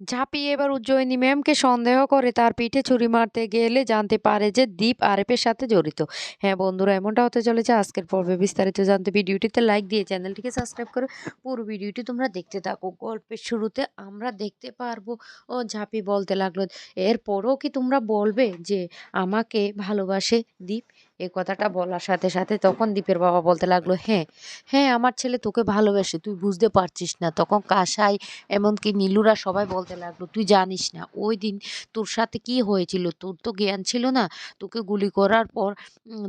ঝাঁপিয়ে এবার উজ্জয়িনী ম্যামকে সন্দেহ করে তার পিঠে ছুরি মারতে গেলে জানতে পারে যে দীপ আরেফের সাথে জড়িত। হ্যাঁ বন্ধুরা, এমনটা হতে চলেছে আজকের পর্বে। বিস্তারিত জানতে ভিডিওটিতে লাইক দিয়ে চ্যানেলটিকে সাবস্ক্রাইব করে পুরো ভিডিওটি তোমরা দেখতে থাকো। গল্পের শুরুতে আমরা দেখতে পারবো ও ঝাঁপি বলতে লাগলো, এরপরও কি তোমরা বলবে যে আমাকে ভালোবাসে দীপ? এই কথাটা বলার সাথে সাথে তখন দীপের বাবা বলতে লাগলো, হ্যাঁ হ্যাঁ, আমার ছেলে তোকে ভালোবাসে, তুই বুঝতে পারছিস না। তখন কাসাই এমনকি নীলুরা সবাই বলতে লাগলো, তুই জানিস না ওই দিন তোর সাথে কি হয়েছিল, তোর তো জ্ঞান ছিল না। তোকে গুলি করার পর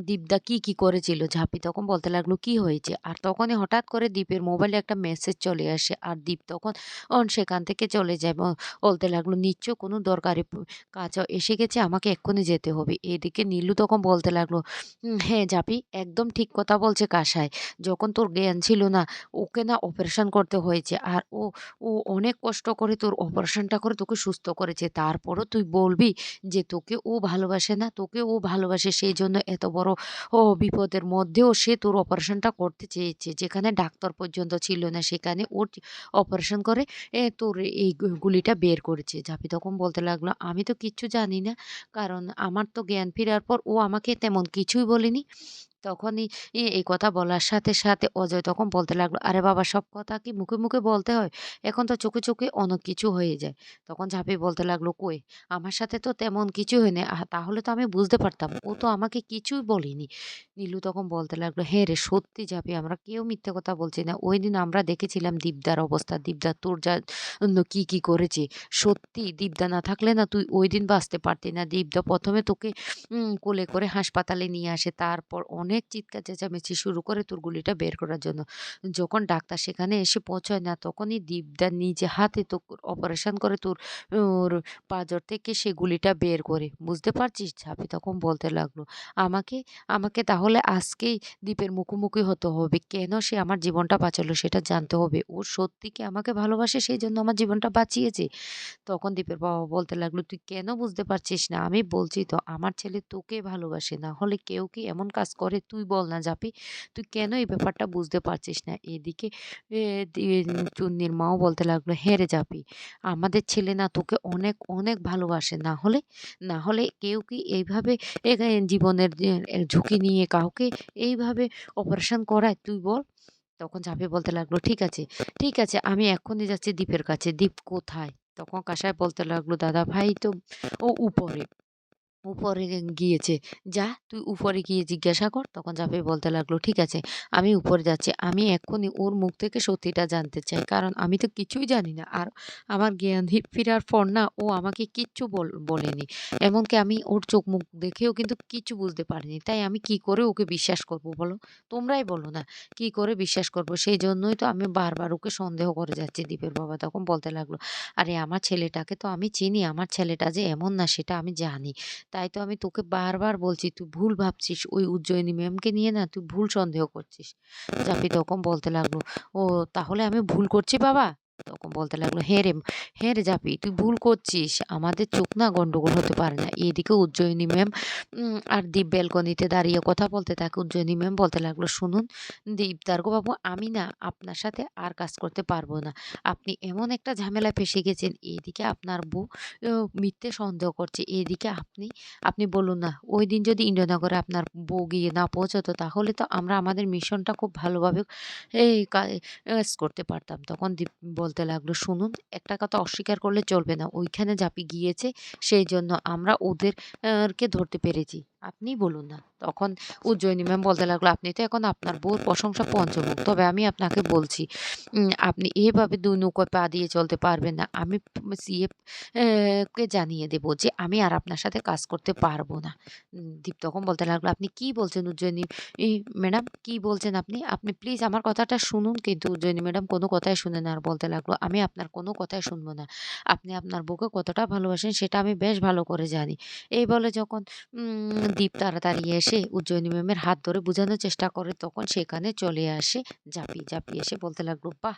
দীপদা কি কি করেছিল। ঝাঁপি তখন বলতে লাগলো, কি হয়েছে? আর তখনই হঠাৎ করে দীপের মোবাইলে একটা মেসেজ চলে আসে, আর দীপ তখন সেখান থেকে চলে যায় এবং বলতে লাগলো, নিশ্চয় কোনো দরকারি কাজ এসে গেছে, আমাকে এক্ষুনি যেতে হবে। এদিকে নীলু তখন বলতে লাগলো, হ্যাঁ ঝাঁপি, একদম ঠিক কথা বলছে কাসাই। যখন তোর জ্ঞান ছিল না, ওকে না অপারেশন করতে হয়েছে, আর ও অনেক কষ্ট করে তোর অপারেশনটা করে তোকে সুস্থ করেছে। তারপরও তুই বলবি যে তোকে ও ভালোবাসে না? তোকে ও ভালোবাসে, সেই জন্য এত বড় বিপদের মধ্যেও সে তোর অপারেশনটা করতে চেয়েছে। যেখানে ডাক্তার পর্যন্ত ছিল না, সেখানে ওর অপারেশন করে তোর এই গুলিটা বের করেছে। ঝাঁপি তখন বলতে লাগলো, আমি তো কিচ্ছু জানি না, কারণ আমার তো জ্ঞান ফেরার পর ও আমাকে তেমন কিছুই বলেনি। তখনই এই কথা বলার সাথে সাথে অজয় তখন বলতে লাগলো, আরে বাবা, সব কথা কি মুখে মুখে বলতে হয়? এখন তো চোখে চোখে অনেক কিছু হয়ে যায়। তখন ঝাঁপি বলতে লাগলো, কই, আমার সাথে তো তেমন কিছু হয়নি। তাহলে তো আমি বুঝতে পারতাম, ও তো আমাকে কিছুই বলেনি। নীলু তখন বলতে লাগলো, হ্যাঁ রে, সত্যি ঝাঁপি, আমরা কেউ মিথ্যে কথা বলছি না। ওই দিন আমরা দেখেছিলাম দীপদার অবস্থা, দীপদা তোর যা কি কি করেছে। সত্যি দীপদা না থাকলে না তুই ওই দিন বাঁচতে পারতি না। দীপদা প্রথমে তোকে কোলে করে হাসপাতালে নিয়ে আসে, তারপর অনেক চিৎকার চেঁচামেচি শুরু করে তোর গুলিটা বের করার জন্য। যখন ডাক্তার সেখানে এসে পৌঁছায় না, তখনই দীপদা নিজে হাতে তোর অপারেশন করে তোর ওর পাঁজর থেকে সে গুলিটা বের করে। বুঝতে পারছিস? ঝাঁপি তখন বলতে লাগলো, আমাকে আমাকে তাহলে আজকেই দীপের মুখোমুখি হতে হবে। কেন সে আমার জীবনটা বাঁচালো সেটা জানতে হবে। ও সত্যি কি আমাকে ভালোবাসে, সেই জন্য আমার জীবনটা বাঁচিয়েছে? তখন দীপের বাবা বলতে লাগলো, তুই কেন বুঝতে পারছিস না? আমি বলছি তো, আমার ছেলে তোকে ভালোবাসে, না হলে কেউ কি এমন কাজ করে? তুই বল না জাপি, তুই কেন এই ব্যাপারটা বুঝতে পারছিস না? এদিকে চুন্নির মাও বলতে লাগলো, হ্যাঁ রে জাপি, আমাদের ছেলে না তোকে অনেক অনেক ভালোবাসে, না হলে কেউ কি এইভাবে জীবনের ঝুঁকি নিয়ে কাউকে এইভাবে অপারেশন করায়? তুই বল। তখন ঝাঁপি বলতে লাগলো, ঠিক আছে ঠিক আছে, আমি এক্ষুনি যাচ্ছি দীপের কাছে। দীপ কোথায়? তখন কাসাই বলতে লাগলো, দাদা ভাই তো ও উপরে উপরে গিয়েছে। যা, তুই উপরে গিয়ে জিজ্ঞাসা কর। তখন জাফরি বলতে লাগলো, ঠিক আছে, আমি উপরে যাচ্ছি। আমি এক্ষুনি ওর মুখ থেকে সত্যিটা জানতে চাই। কারণ আমি তো কিছুই জানি না। আর আমার জ্ঞান ফেরার পর না ও আমাকে কিচ্ছু বলেনি। এমনকি আমি ওর চোখ মুখ দেখেও কিন্তু কিচ্ছু বুঝতে পারিনি। তাই আমি কি করে ওকে বিশ্বাস করব বলো? তোমরাই বলো না, কি করে বিশ্বাস করব? সেইজন্যই তো আমি বারবার ওকে সন্দেহ করে যাচ্ছি। দীপের বাবা তখন বলতে লাগলো, আরে আমার ছেলেটাকে তো আমি চিনি। আমার ছেলেটা যে এমন না সেটা আমি জানি। তাই তো আমি তোকে বারবার বলছি, তুই ভুল ভাবছিস। ওই উজ্জয়িনী ম্যামকে নিয়ে না তুই ভুল সন্দেহ করছিস। জাপি তখন বলতে লাগলো, ও তাহলে আমি ভুল করছি বাবা? তখন বলতে লাগলো, হ্যাঁ রে জাপি, তুই ভুল করছিস। আমাদের চোখ না গন্ডগোল হতে পারে না। এদিকে উজ্জয়িনী ম্যাম আর দীপ ব্যালকনিতে দাঁড়িয়ে কথা বলতে থাকে। উজ্জয়িনী ম্যাম বলতে লাগলো, শুনুন দীপদার্গ বাবু, আমি না আপনার সাথে আর কাজ করতে পারবো না। আপনি এমন একটা ঝামেলায় ফেঁসে গেছেন। এদিকে আপনার বউ মিথ্যে সন্দেহ করছে, এদিকে আপনি বলুন না, ওইদিন যদি ইন্দ্রনগরে আপনার বউ গিয়ে না পৌঁছাতো, তাহলে তো আমরা আমাদের মিশনটা খুব ভালোভাবে এই করতে পারতাম। তখন দীপ বলতে লাগলো, শুনুন, একটা কথা অস্বীকার করলে চলবে না। ওইখানে ঝাঁপি গিয়েছে, সেই জন্য আমরা ওদের কে ধরতে পেরেছি। আপনিই বলুন না। তখন উজ্জয়িনী ম্যাম বলতে লাগলো, আপনি তো এখন আপনার বউর প্রশংসা পঞ্চমুখ। তবে আমি আপনাকে বলছি, আপনি এভাবে ২ নৌকায় পা দিয়ে চলতে পারবেন না। আমি সিএফ কে জানিয়ে দেব যে আমি আর আপনার সাথে কাজ করতে পারবো না। দীপ তখন বলতে লাগলো, আপনি কি বলছেন উজ্জয়িনী ম্যাডাম, কি বলছেন আপনি? আপনি প্লিজ আমার কথাটা শুনুন। কিন্তু উজ্জয়িনী ম্যাডাম কোনো কথাই শুনে না, আর বলতে লাগলো, আমি আপনার কোনো কথাই শুনবো না। আপনি আপনার বউকে কতটা ভালোবাসেন সেটা আমি বেশ ভালো করে জানি। এই বলে যখন দীপ তাড়াতাড়ি এসে উজ্জয়িনী ম্যামের হাত ধরে বোঝানোর চেষ্টা করে, তখন সেখানে চলে আসে জাপি। জাপি এসে বলতে লাগলো, বাহ!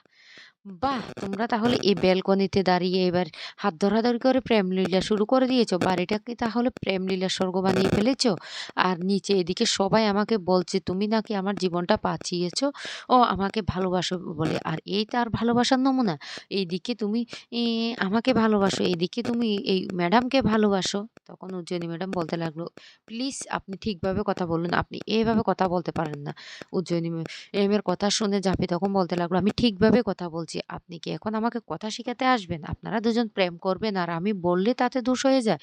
বাহ! তোমরা তাহলে এই ব্যালকনিতে দাঁড়িয়ে এবার হাত ধরাধরি করে প্রেমলীলা শুরু করে দিয়েছো। বাড়িটাকে তাহলে প্রেমলীলার স্বর্গ বানিয়ে ফেলেছো। আর নিচে এদিকে সবাই আমাকে বলছে তুমি নাকি আমার জীবনটা বাঁচিয়েছো ও আমাকে ভালোবাসো বলে। আর এই তার ভালোবাসার নমুনা। এইদিকে তুমি আমাকে ভালোবাসো, এদিকে তুমি এই ম্যাডামকে ভালোবাসো। তখন উজ্জয়িনী ম্যাডাম বলতে লাগলো, "প্লিজ আপনি ঠিকভাবে কথা বলুন। আপনি এভাবে কথা বলতে পারেন না।" উজ্জয়িনী এমের কথা শুনে জাপি তখন বলতে লাগলো, "আমি ঠিকভাবে কথা বলছি। আপনি কি এখন আমাকে কথা শিখাতে আসবেন? আপনারা দুজন প্রেম করবেন আর আমি বললে তাতে দোষ হয়ে যায়?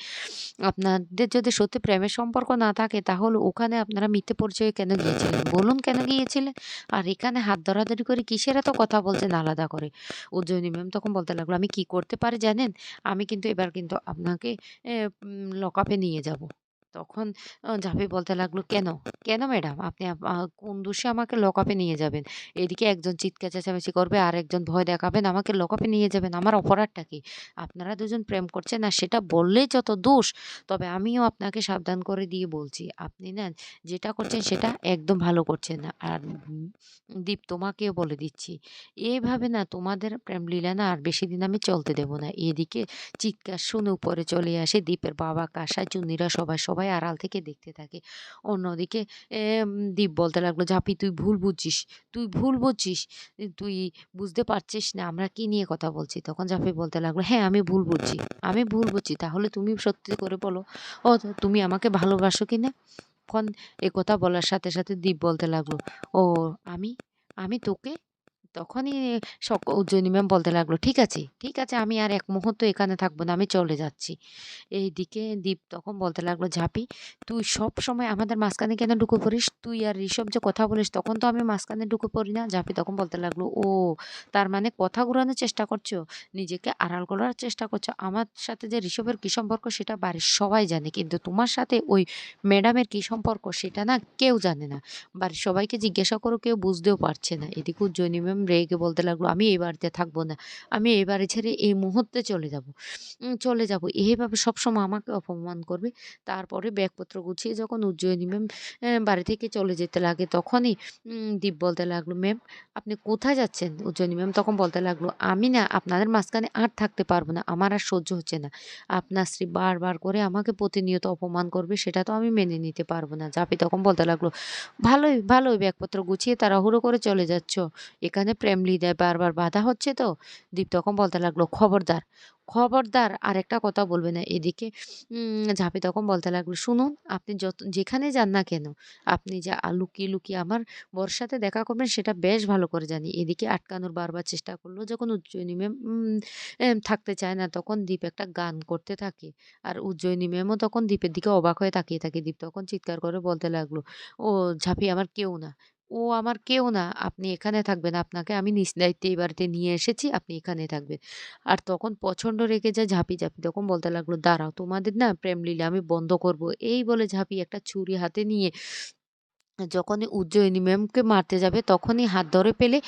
আপনাদের যদি সত্যি প্রেমের সম্পর্ক না থাকে তাহলে ওখানে আপনারা মিথ্যে পরিচয়ে কেন গিয়েছিলেন? বলুন কেন গিয়েছিলেন? আর এখানে হাত ধরাধরি করে কিসের এত কথা বলছেন আলাদা করে?" উজ্জয়িনী ম্যাম তখন বলতে লাগলো, "আমি কি করতে পারি জানেন? আমি কিন্তু এবার কিন্তু আপনাকে লকআপে নিয়ে যাব।" তখন জাভি বলতে লাগলো, "কেন? কেন ম্যাডাম? আপনি কোন দোষে আমাকে লকআপে নিয়ে যাবেন? এদিকে একজন চিৎকার চেঁচামেচি করবে, আরেকজন ভয় দেখাবেন, আমাকে লকআপে নিয়ে যাবেন। আমার অপরাধটা কি? আপনারা দুজন প্রেম করছেন আর সেটা বললেই যত দোষ। তবে আমিও আপনাকে সাবধান করে দিয়ে বলছি, আপনি না যেটা করছেন সেটা একদম ভালো করছেন না। আর দীপ তোমাকেও বলে দিচ্ছি, এভাবে না তোমাদের প্রেমলীলা না আর বেশিদিন আমি চলতে দেব না।" এদিকে চিৎকার শুনে উপরে চলে আসে দীপের বাবা, কাসা, চুন্নিরা সবাই আড়াল থেকে দেখতে থাকে। অন্যদিকে দীপ বলতে লাগলো, "ঝাঁপি তুই ভুল বুঝছিস, তুই ভুল বুঝছিস। তুই বুঝতে পারছিস না আমরা কি নিয়ে কথা বলছি।" তখন ঝাঁপি বলতে লাগলো, "হ্যাঁ, আমি ভুল বুঝছি। আমি ভুল বুঝছি। তাহলে তুমি সত্যি করে বলো, তুমি আমাকে ভালোবাসো কিনা?" তখন একথা বলার সাথে দীপ বলতে লাগলো, "ও আমি? আমি তোকে?" তখনই উজ্জয়িনী ম্যাম বলতে লাগলো, "ঠিক আছে, ঠিক আছে আমি আর এক মুহূর্ত এখানে থাকবো না। আমি চলে যাচ্ছি।" এইদিকে দীপ তখন বলতে লাগলো, "ঝাঁপি তুই সবসময় আমাদের মাঝখানে কেন ঢুকে পড়িস? তুই আর ঋষভ যে কথা বলিস তখন তো আমি মাঝখানে ঢুকে পড়ি না।" ঝাঁপি তখন বলতে লাগলো, "ও তার মানে কথা ঘুরানোর চেষ্টা করছো? নিজেকে আড়াল করার চেষ্টা করছো? আমার সাথে যে ঋষভের কি সম্পর্ক সেটা বাড়ির সবাই জানে। কিন্তু তোমার সাথে ওই ম্যাডামের কি সম্পর্ক সেটা না কেউ জানে না। বাড়ির সবাইকে জিজ্ঞাসা করো কেউ বুঝতেও পারছে না।" এদিকে উজ্জয়িনী ম্যাম রেগে বলতে লাগলো, "আমি এই বাড়িতে থাকবো না। আমি এই বাড়ি ছেড়ে এই মুহূর্তে চলে যাবো। চলে যাবো। এভাবে সবসময় আমাকে অপমান করবে।" তারপরে ব্যাগপত্র গুছিয়ে যখন উজ্জয়িনী ম্যাম বাড়ি থেকে চলে যেতে লাগে তখনই দীপ বলতে লাগলো, "ম্যাম আপনি কোথায় যাচ্ছেন?" উজ্জয়িনী ম্যাম তখন বলতে লাগলো, "আমি না আপনাদের মাঝখানে আর থাকতে পারবো না। আমার আর সহ্য হচ্ছে না। আপনার স্ত্রী বারবার করে আমাকে প্রতিনিয়ত অপমান করবে সেটা তো আমি মেনে নিতে পারবো না।" জাপি তখন বলতে লাগলো, ভালোই ব্যাগপত্র গুছিয়ে তাড়াহুড়ো করে চলে যাচ্ছ। এখানে প্রেম লিদায় বারবার বাধা হচ্ছে তো?" দীপ তখন বলতে লাগলো, "খবরদার, খবরদার আরেকটা কথা বলবে না।" এদিকে ঝাঁপি তখন বলতে লাগলো, "শুনুন আপনি যেখানে যান না কেন, আপনি যে লুকিয়ে আমার বরের সাথে দেখা করবেন সেটা বেশ ভালো করে জানি।" এদিকে আটকানোর বারবার চেষ্টা করলো। যখন উজ্জয়িনী ম্যাম থাকতে চায় না তখন দীপ একটা গান করতে থাকে। আর উজ্জয়িনী ম্যামও তখন দীপের দিকে অবাক হয়ে তাকিয়ে থাকে। দীপ তখন চিৎকার করে বলতে লাগলো, "ও ঝাঁপি আমার কেউ না। ও আমার কেউ না। আপনি এখানে থাকবেন। আপনাকে আমি নিজ দায়িত্বে এই বাড়িতে নিয়ে এসেছি। আপনি এখানে থাকবেন।" আর তখন প্রচন্ড রেগে যায় ঝাঁপি তখন বলতে লাগলো, "দাঁড়াও তোমাদের না প্রেম লীলা আমি বন্ধ করব।" এই বলে ঝাঁপি একটা ছুরি হাতে নিয়ে যখনই উজ্জয়িনী ম্যামকে মারতে যাবে তখনই হাত ধরে ফেলে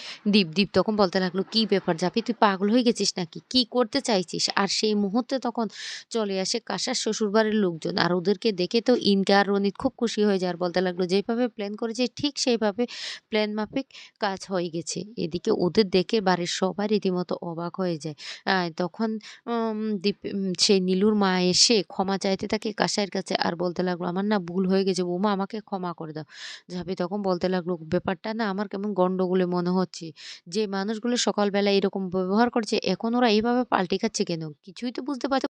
দীপ তখন বলতে লাগলো, "কি ব্যাপার জাপি তুই পাগল হয়ে গেছিস নাকি? কি করতে চাইছিস?" আর সেই মুহূর্তে তখন চলে আসে কাসার শ্বশুরবাড়ির লোকজন। আর ওদেরকে দেখে তো ইনকা আর রনিত খুব খুশি হয়ে যায় আর বলতে লাগলো, "যেভাবে প্ল্যান করেছি ঠিক সেইভাবে প্ল্যান মাফিক কাজ হয়ে গেছে।" এদিকে ওদের দেখে বাড়ির সবাই রীতিমতো অবাক হয়ে যায়। তখন সেই নীলুর মা এসে ক্ষমা চাইতে থাকে কাসাইয়ের কাছে আর বলতে লাগলো, "আমার না ভুল হয়ে গেছে বৌমা আমাকে ক্ষমা করে দাও।" ঝাঁপি তখন বলতে লাগলো, "ব্যাপারটা না আমার কেমন গন্ডগোলে মনে হচ্ছে। যে মানুষগুলো সকালবেলা এরকম ব্যবহার করছে এখন ওরা এভাবে পাল্টে খাচ্ছে কেন? কিছুই তো বুঝতে পারছি